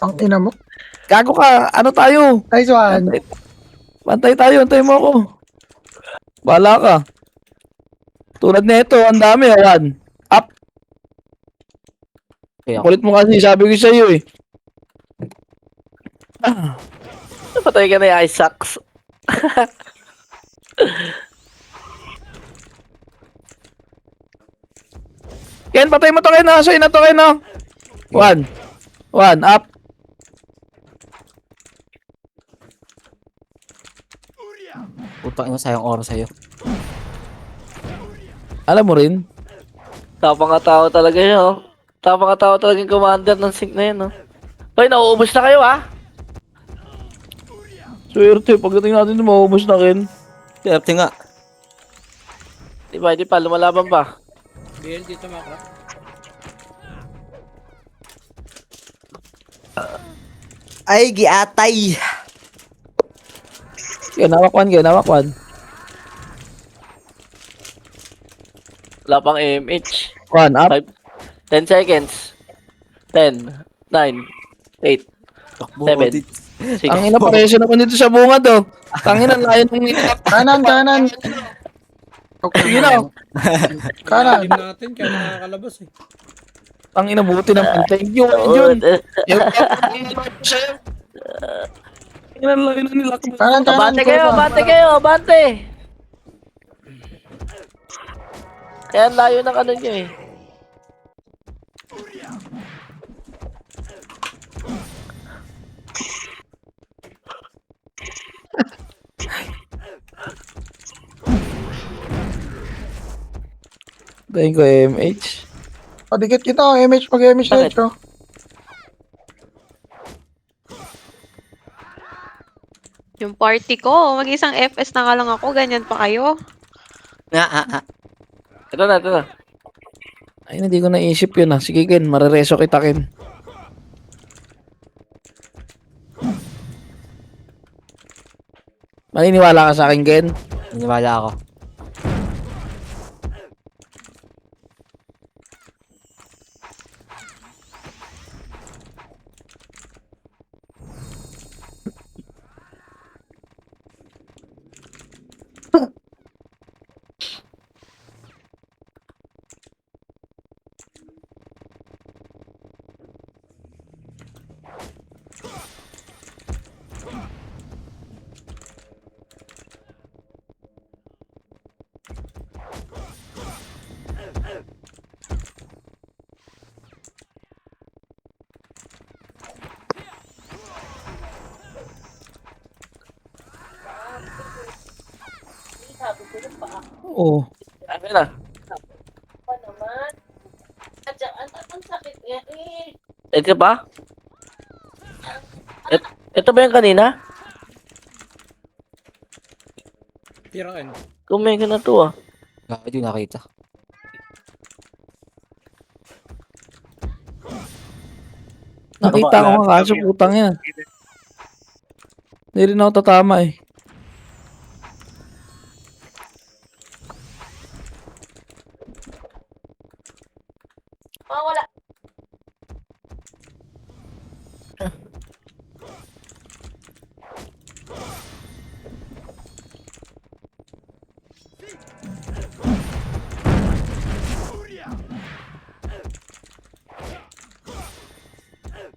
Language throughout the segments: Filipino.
Ang ina mo. Gago ka. Ano tayo? Nice one. Bantay tayo. Antay mo ako. Bahala ka. Tulad nito, ang dami. One. Up. Kaya ako. Kulit mo kasi. Sabi ko sa'yo eh. Patay ka na yung Isaacs. Ken, patay mo to Ken. Sa'yo na to Ken. One. One. Up. Putang ina, sayang oras sa'yo. Alam mo rin. Tapang tao talaga yun, oh. Tapang tao talaga yung commander ng sync na yun, oh. Hoy, nauubos na kayo, ah. Swerte. Pagdating natin, maubos na Ken. Swerte nga. Di ba, di pa, lumalaban pa. BL dito makro. Ay, giatay. Ken, hawakwan Ken. Hawakwan. Wala pang AMH. One. Up. 10 seconds. 10, 9, 8, Takbo, 7, Odit. 6. Ang ina, pareso naman dito sa bunga to. Tangin ang layo ng nilap. Kanan, kanan. Sige na. Kanan. Team natin kaya nakakalabas eh. Ang ina, buti naman. Thank you, Jun. Ang ina, layo ng nilak. Kanan, kanan. Bante kayo, bante kayo, bante! Kaya ang layo ng ano nyo eh. Thank you, MH. Padikit kita. MH pag MH na Bakit? ito. Yung party ko, mag-isang FS na nga lang ako, ganyan pa kayo. Ito na, ito na. Ay, hindi ko naisip yun ah. Sige, Ken. Marereso kita, Ken. Maniniwala ka sa akin, Ken? Naniwala ako. Oo. Ano na? Ito ba? Ito ba yung kanina? Tirain. Kumain ka na to ah. Hindi ko nakita. Nakita ko nga kaso putang yan. Hindi rin ako tatama eh.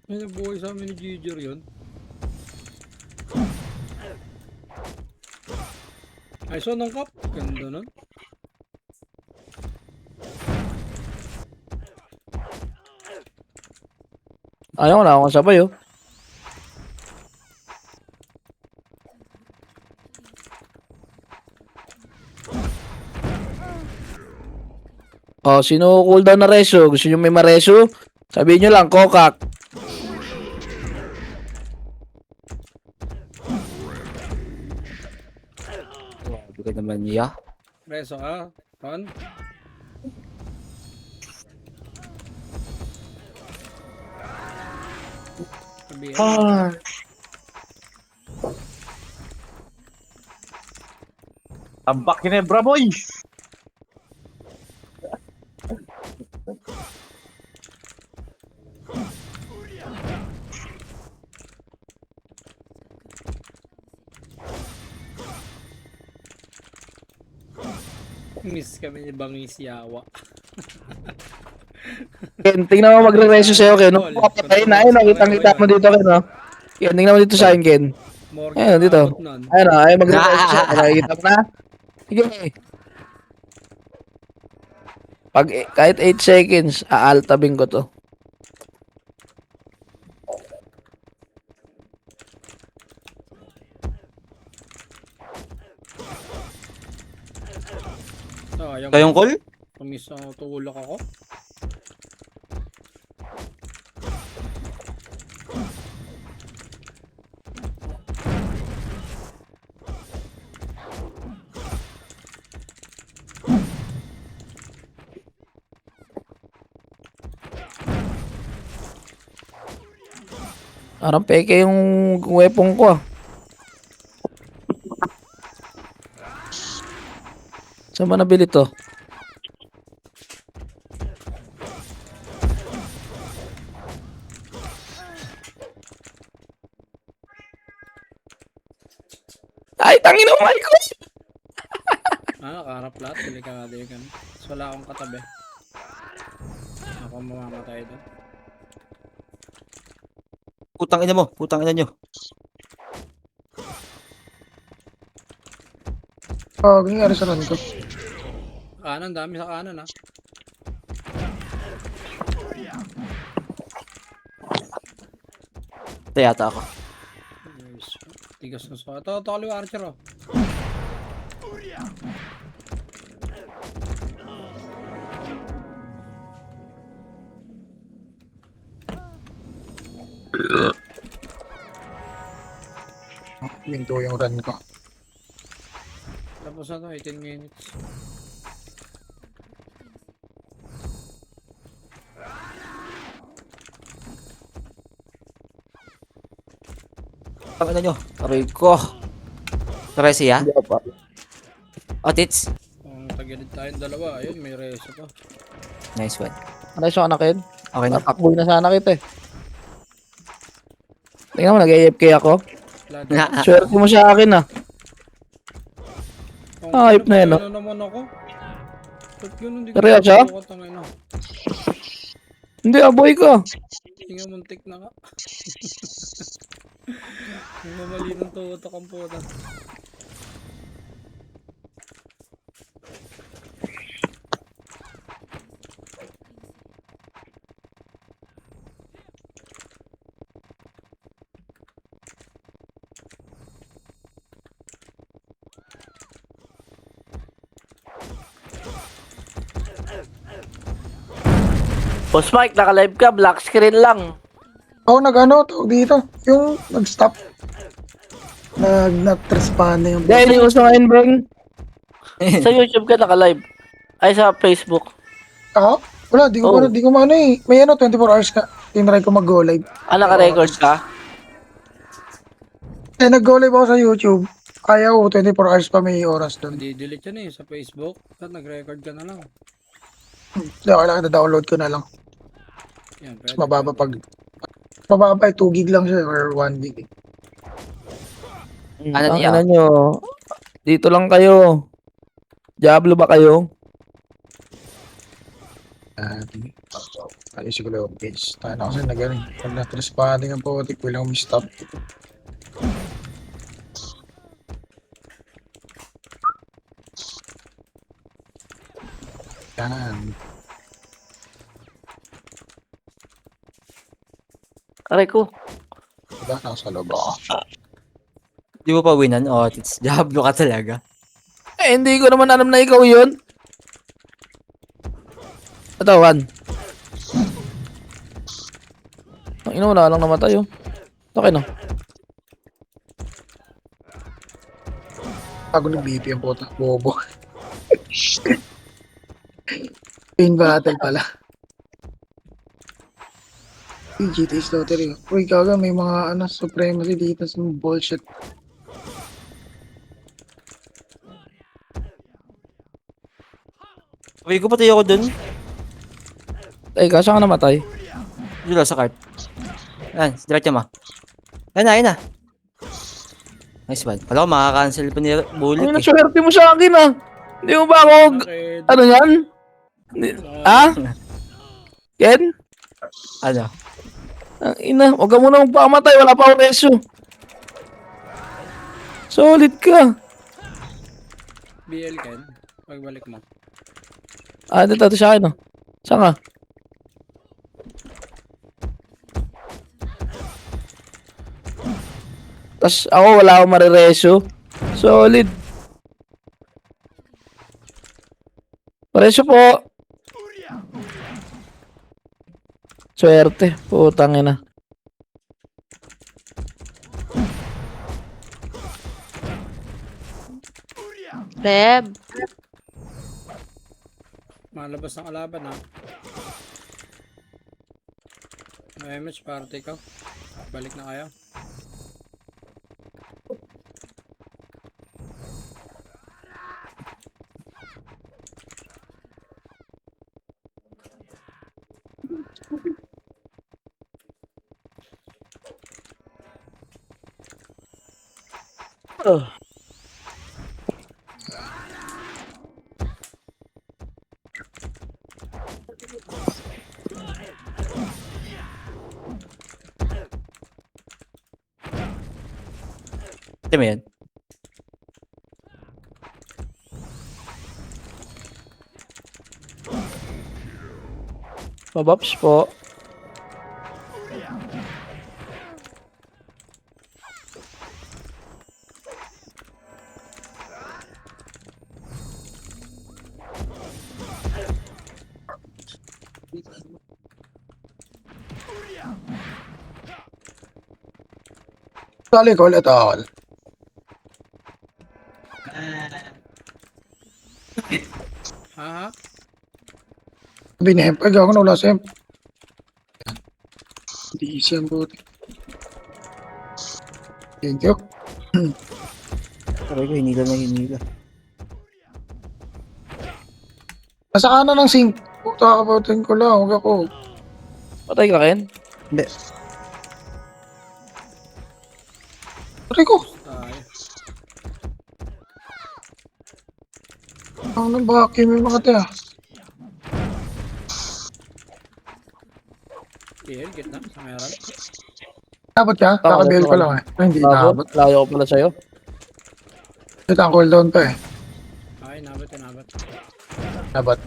May nabuhay sa amin ni Giger yun. Ay, so ng cup. Ganda nun. Ayaw, wala akong sabay oh. Oh, sino cooldown na reso? Gusto nyo may mareso? Sabihin nyo lang, kokak. Bigay naman niya. Reso ka, Ron. Sabihin. Tambak Ginebra, boy! Miss kami ni Bangis Yawa. Ken, tingnan mo magre-rescue sa'yo, Ken. Nung papatay na, ayun, kitang-kita mo dito, Ken, no? Ken, tingnan mo dito sa akin, Ken. More Ayun, dito. abot nun. Ayun, ayun, magre-rescue sa'yo. Nakikita mo na? Sige. Pag kahit 8 seconds, aaltabing ko to. Sayang. Kayong call? Miss ako, tulak ako. Parang peke yung weapon ko, ah. Saan ba nabili to? Ay, tangin mo, Michael! Nakaharap lahat. Delikado yun. Kan. So, wala akong katabi. Ako mamamatay doon. Putang ina mo. Putang ina nyo. Oh, ganyan sa run ko. Kanan, dami sa kanan, ha. Ito yata ako. Nice. Tigas na sa... Ito, kaliwa archer, oh. Minto yung run ko. Tapos na to, 18 minutes. Putang ina nyo. Aray ko. Tresi ya? Hindi pa. O, tits. Kung tagilid tayong dalawa, ayun, may reso pa. Nice one. Ano yung sana, Ken? Okay na. Natakboy na sana kita, eh. Tingnan mo, nag-AFK ako. Lahat. Swerte mo sa akin, ah. Hype na yan, no? Ano naman ako? Ba't yun, hindi Seryoso? Tangay na. Hindi, aboy ko. Tingnan muntik na ka. Ang mamali ng tutok ang puta. Boss Mike, naka-live ka, black screen lang. Oh, nag-ano, tawag dito. Yung nag-stop. Nag-respond na yung... Dahil yung gusto ngayon, Beng. Sa YouTube ka naka-live. Ay, sa Facebook. Ako? Wala, di ko, Oh. di ko maano eh. May ano, 24 hours ka. Tinry ko mag-go live. Ah, naka-record ka? Eh, nag-go live ako sa YouTube. Kaya ko, 24 hours pa may oras doon. Di-delete yan eh sa Facebook. At nag-record ka na lang. Hindi, kailangan na-download ko na lang. Yan, Mas pwede. mababa pag... Mababa eh, 2 gig lang siya or 1 gig. Ano Ang niya? ina nyo. Dito lang kayo. Diablo ba kayo? Ayos ko lang yung page. Tayo na kasi nagaling. Pag na-responding ang putik, walang stop. Yan. Aray ko. Wala, nasa loob ako. Di mo pa winan? O, tits. Diablo ka talaga. Eh, hindi ko naman alam na ikaw yun. Ito, Juan. Ang ina, wala lang namatay, oh. Ito kayo, no? Bago nag-BP ang puta. Bobo. Pain battle pala. Yung GTA Slaughter yun. Uy, kaga, may mga ano, supremacy dito sa bullshit. Uy, ko pati ako dun. Ay, kasya ka namatay. Dito sa cart. Yan, diretso mo. Yan na, yan na. Nice one. Wala ko makaka-cancel pa ni Bullet Ang ina, eh. swerte mo sa akin, ah. Hindi mo ba ako, Bakit? ano yan? Ha? Ken? Ano? Ang ina, huwag ka muna magpakamatay, wala pa akong resyo. Solid ka. BL Ken, pagbalik mo. Dito siya akin, no? Saan ka? Tapos ako, wala akong mariresyo. Solid. Presyo po. Swerte. Putang ina. Reb. Malabas ng kalaban ha. MH party ko. Balik na kayo. Ito mo yan? Pabaps po. Dali ko ulit all. Ha? Binempag ako na wala semp. Hindi siyang buti. Thank you. Sabi ko, hinila na hinila. Nasa kanan ng sink. Puta kapatin ko lang. Huwag ako. Patay ka, Ken? Hindi. Pari ko. Tayo. Ang nabaki may mga tiya. BL, gitna. Sa meron. Abot ka? Kakabil ko lang eh. Ay, hindi Labot. naabot. Layo ko pala sa'yo. Ito ang cooldown pa eh. Ay, nabot. Nabat.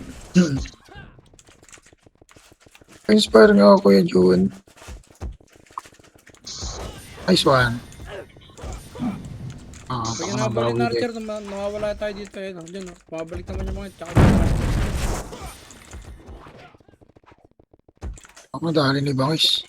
Inspire nga ako, Kuya June. Nice one. Pag nabalik na Bawi din. Archer, nawawala tayo dito eh. No? Diyan, no? Pabalik naman yung mga tsaka. Ako madali ni Bangis.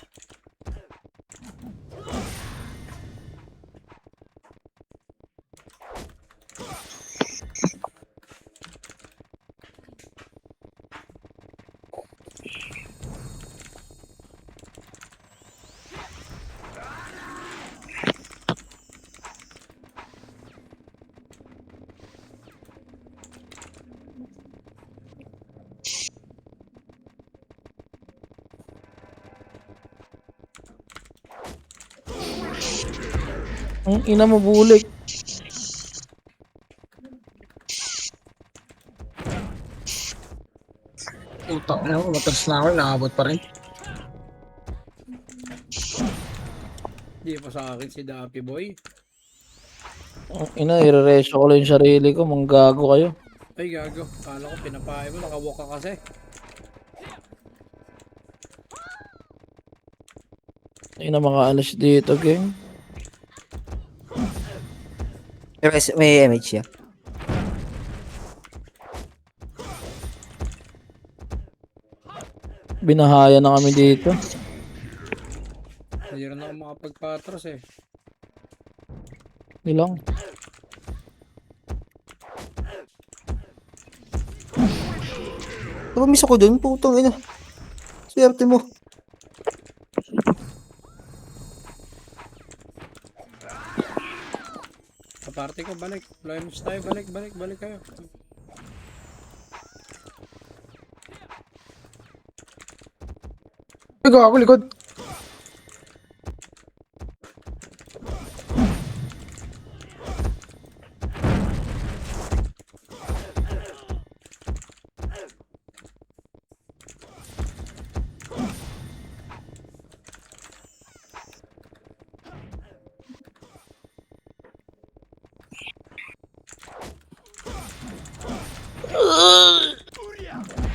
Ang ina mo bulik. Utang na ako, matras na ako, naabot pa rin. Di pa sa akin si Dappy Boy. Ang ina, ireresyo ko lang yung sarili ko. Manggago kayo. Ay, gago. Kala ko pinapahay mo. Nakawalk ka kasi. Ina, makaalis dito, gang. May MH siya. Binahaya na kami dito. Hindi rin ako makapagpatras eh. Nilang. Miss ako dun, putang ina. Swerte mo. Sa party ko, balik. Flames tayo, balik kayo. Ligo ako, likod.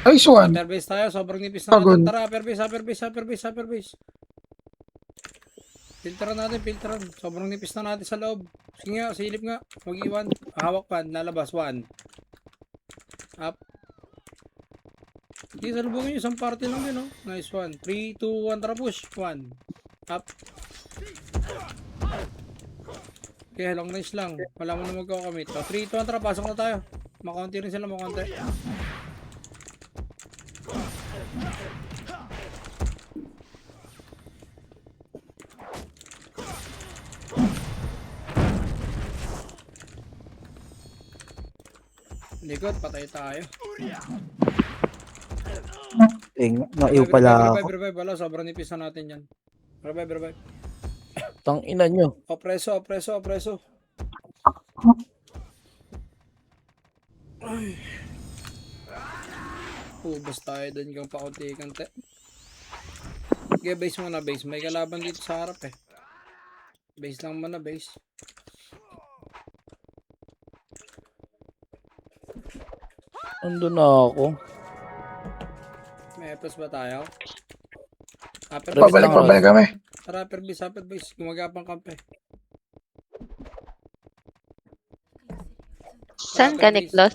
Nice one. Upper base tayo, sobrang nipis na Pagod. natin. Tara, upper base, upper base, upper base, upper base. Filteran natin, filteran. Sobrang nipis na natin sa loob. Sige nga, silip nga. Mag-iwan. Hawak pan, lalabas. 1. Up. Hindi, salubungin nyo. Isang party lang din, oh. Nice one. 3, 2, 1, tara push. 1. Up. Okay, long range lang. Wala mo na magkakamit. 3, 2, 1, tara. Pasok na tayo. Makunti rin sila, makunti. Likod, patay tayo. Naiw pala ako. Revive. Wala, sobrang nipis na natin yan. Revive. Tang ina nyo. Opreso. Ay. Ubus tayo dun kung pakunti-kunti. Okay, base muna, base. May kalaban dito sa harap eh. Base lang muna, base. Ando na ako. May plus ba tayo? Upper Revive base lang, Pabalik kami. Tara, upper base. Gumagapang kampe. Saan ka, Niklas?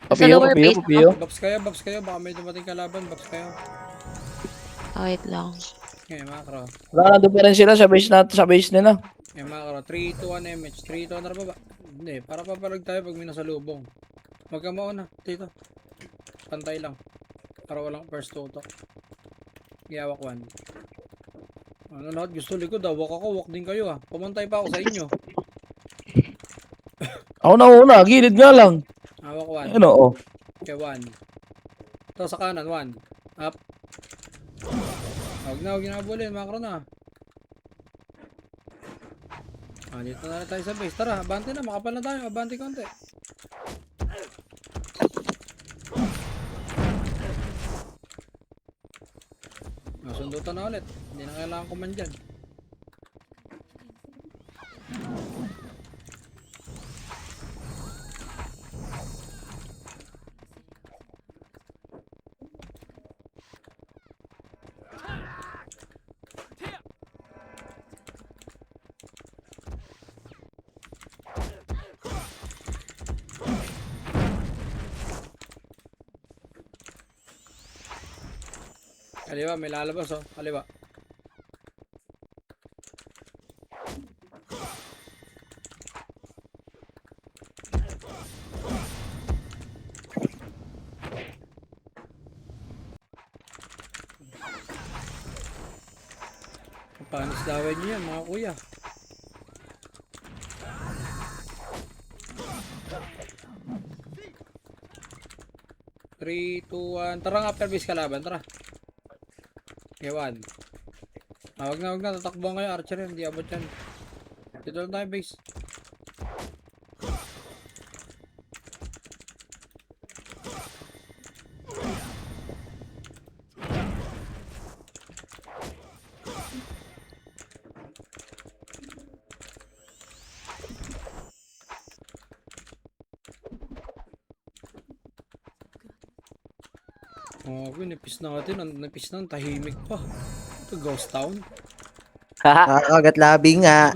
Sa Papiyo, lower papiyo, base papiyo. Buffs kayo. Baka may dumating kalaban. Buffs kayo. Wait lang. Okay, macro. Wala, nandun pa rin sila sa base natin, sa base nila. Okay, macro. 3, 2, 1 MH. 3, 2, 1 na ba? Hindi, para papalag tayo pag may nasalubong. Huwag ka mauna, dito. Pantay lang. Para walang first tutok. Giyawak 1. Ano lahat gusto likod ah. Walk ako, walk din kayo ah. Pumantay pa ako sa inyo. Ako na una, gilid nga lang. Hawak 1. Ano, oh. Okay, 1. Ito sa kanan, 1. Up. Huwag na ginabulin. Macro na. Dito na tayo sa base. Tara, abante na. Makapal na tayo. Abante konti. Sundutan na ulit. Hindi na kailangan kuman dyan. Kaliwa, may lalabas oh. Kaliwa. Panis daway niyo yan mga kuya. Three, 2, 1. Tara nga after base kalaban, tara. Okay, 1. Wag na. Tatakbuhan kayo, archer yan. Hindi abot yan. Dito lang tayo, base. Oh, nipis natin. Nipis na, tahimik pa. Ito, ghost town. Nakakagat labi nga.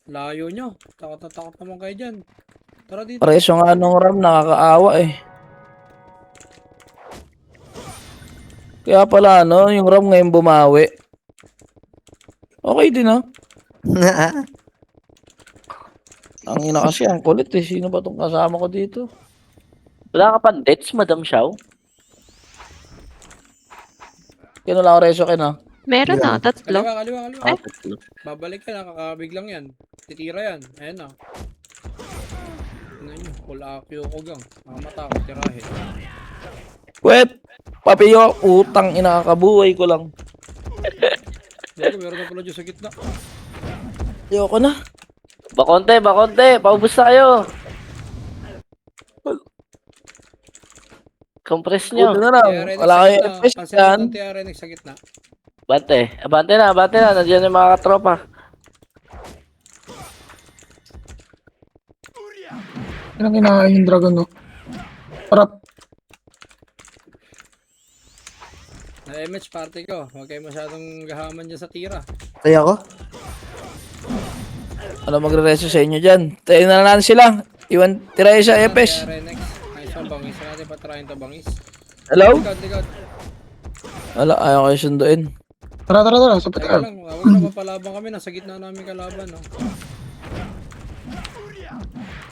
Layo nyo. Takot na takot naman kayo dyan. Tara dito. Preso nga nung RAM, nakakaawa eh. Kaya pala ano, yung RAM ngayon bumawi. Okay din ah. Ang ina kasi, ang kulit eh. Sino ba tong kasama ko dito? Wala ka pang dates, Madam Xiao? Kino lang ako reso kin ah. Meron na, tatlo. Kaliwa. Ah, Babalik ka, nakakabig lang yan. Titira yan. Ayan na. Ano nyo? Wala ako gang. Makamatako, tirahin. Wait! Papiyo, utang inakakabuhay ko lang. Dito, meron na pala dyan sa gitna. Ayoko na. Bakonte. Paubos na kayo. Compress nyo. Buti na lang. Wala kayo FPS yan. TRNX sa gitna. Abante na. Nandiyan yung mga katropa. Yan ang kinakain yung dragon, no? Harap. Na-MH party ko. Huwag kayo masyadong gahaman dyan sa tira. Tayo ako? Ano magre-reso sa inyo dyan? Tayo na lang sila. Iwan, tirayo sa Epes. Kaya Renex. Nice one, bangis. Saan natin patrayin to bangis? Hello? Likod. Wala, ayaw kayo sunduin. Tara, sapit Teka ka. lang. Huwag na mapalabang kami. Nasa gitna namin kalaban. No?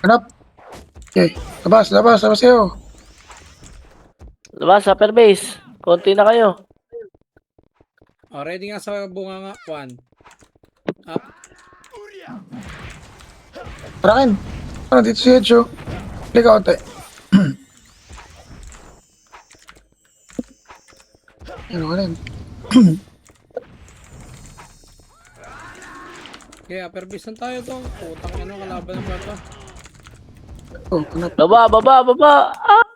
Hanap. Okay, labas kayo. Labas, upper base. Konti na kayo. Oh, ready nga sa bunga nga. 1. Up. Tarakin. Ano, dito si Edjo. Halika konti. Ano ka rin? Okay, upper base lang tayo to. Putang ano, kalaban ng bata. Oh, hanap. Baba. Ah!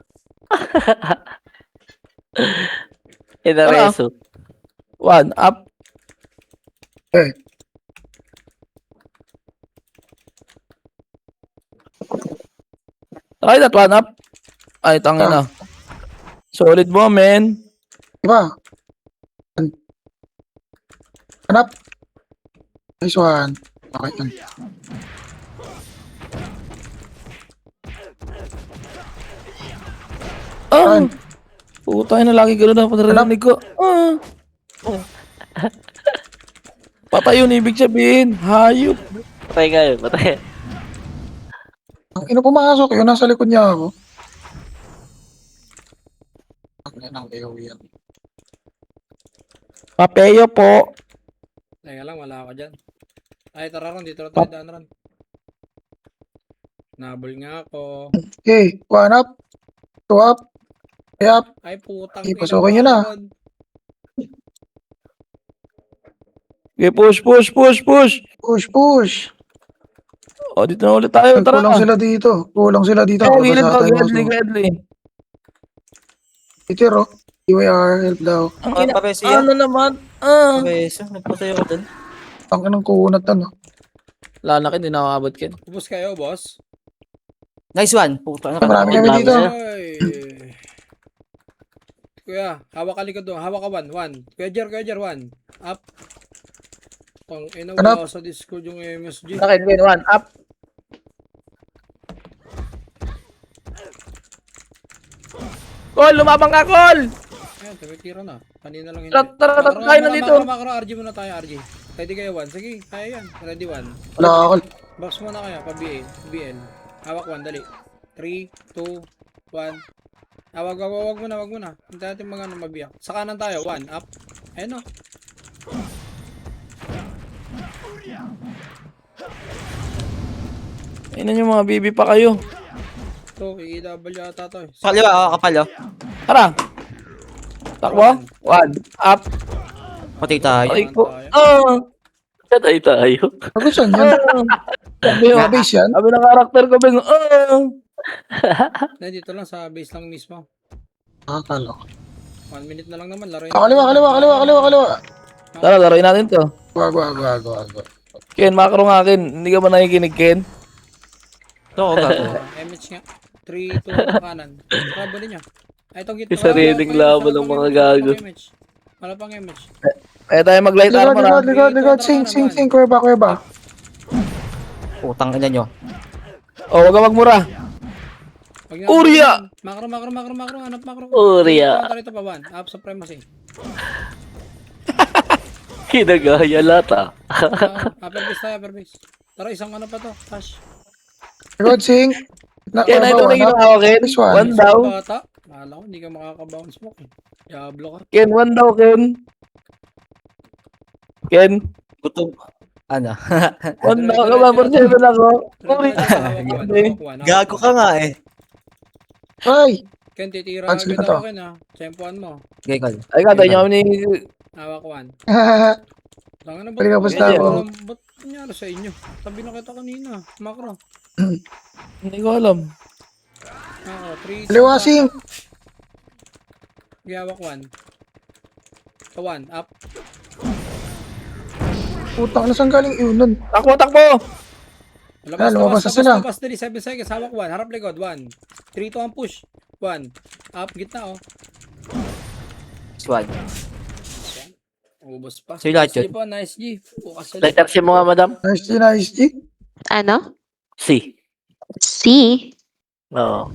Inareso. 1, up. Okay. Try that 1, up. Ay, tangin na. Solid mo, men. Diba? Hanap. Nice one. Okay, yan. Ah! Putay na lagi gano'n na panarinig ko. Ah! Patay yun, ibig sabihin. Hayop. Patay kayo, patay. Ang ino pumasok yun, nasa likod niya ako. Ang inang AOE yan. Papeyo po. Teka lang, wala ako dyan. Ay, tara ron. Dito na tayo daan ron. Nabol nga ako. Okay, 1 up. 2 up. 3 up. Ay, putang Eh, pasukin nyo na. Ron. Okay, push. Push. O, dito na ulit tayo. Tara. Kulang sila dito. Oh, gilid Basta ko. tayo Gidli. Itiro. UAR, help daw. Ang Oh, ina. papeso yan. Ano naman? Ah. Papeso. Nagpatay ako dun. Ang inang kunat ano. Lalakin, hindi nakakabot kin. Ubus kayo, boss. Nice one. Puta na. Marami kami dito. Ay. Kuya, hawak ka likod doon. Hawak ka 1. Kuya Jer, 1. Up. Pang ina, Hanap. wala sa Discord yung MSG. Lalakin, win. 1, up. Col, lumabang ka, Col! Ayan, tumitira na. Kanina lang hindi. Tara, tayo na dito. Makro, RG muna tayo, RG. Ready kayo 1. Sige, kaya yan. Ready 1. Wala ako. Box muna kayo, pa BL. Hawak 1, dali. 3, 2, 1. Wag muna. Hindi natin mga mabiyak. Sa kanan tayo, 1, up. Ayun o. Ayun yung mga bibi pa kayo. Ito, EW ata to eh. Kapal yun. Kapal yun. Tara. Takbo. 1, up. Patay tayo. Ay ko. Ah. Patay tayo. Ako saan yan? Sabi yung base yan? Sabi ng karakter ko, Beng. Ah. Dito lang sa base lang mismo. Nakakalo. 1 minute na lang naman, laro Kaliwa. Tara, laruin natin to. Wag. Ken, makro nga, Ken. Hindi ka ba nakikinig, Ken? Ito ako gago. MH nga. 3, 2, kanan. Trabalin niya. Ay, itong gitna. Isa rinig laban ng mga gago. Wala pang MH. Kaya tayo mag-light armor, ha? Likod. Sing. Kuweba. Putang ina nyo. O, wag ka magmura. Urya! Makro. Hanap makro. Urya. Dito pa 1. Up supremacy. Kinagaya lata. Upper base. Tara, isang ano pa to. Tash. Likod, Sing. Ken, ito na ginawa ko, Ken. This one. 1 daw. Bata. Akala ko, hindi ka makaka-bounce mo. Diablo ka. Ken, 1 daw, Ken. Ken, Gutom. Ano? 1 daw. Kababor 7 ako. Uri. Gago ka nga eh. Ay! Ken, titira Punch agad na to. ako Ken ha. Tempoan mo. Okay, Col. Ay, katay niyo kami ni... Hawak 1. Tanga na ba? Halika, basta ako. Ba't nangyari sa inyo? Sabi na kita kanina. Makro. Hindi ko alam. Makro. 3, Kaliwa, Sing. Hawak 1. Sa 1. Up. Putang, nasaan galing yun nun? Takbo! Labas, lumabas labas, na sila. labas, 7 seconds. Hawak 1. Harap likod. 1. 3, 2, 1, push. 1. Up, gitna, oh. Squad. Ubos pa. Sa'yo lahat Nice, yun. G po, nice, G. Bukas ulit. Light up si mga madam. Nice G, nice G. Ano? Si. C. Oo.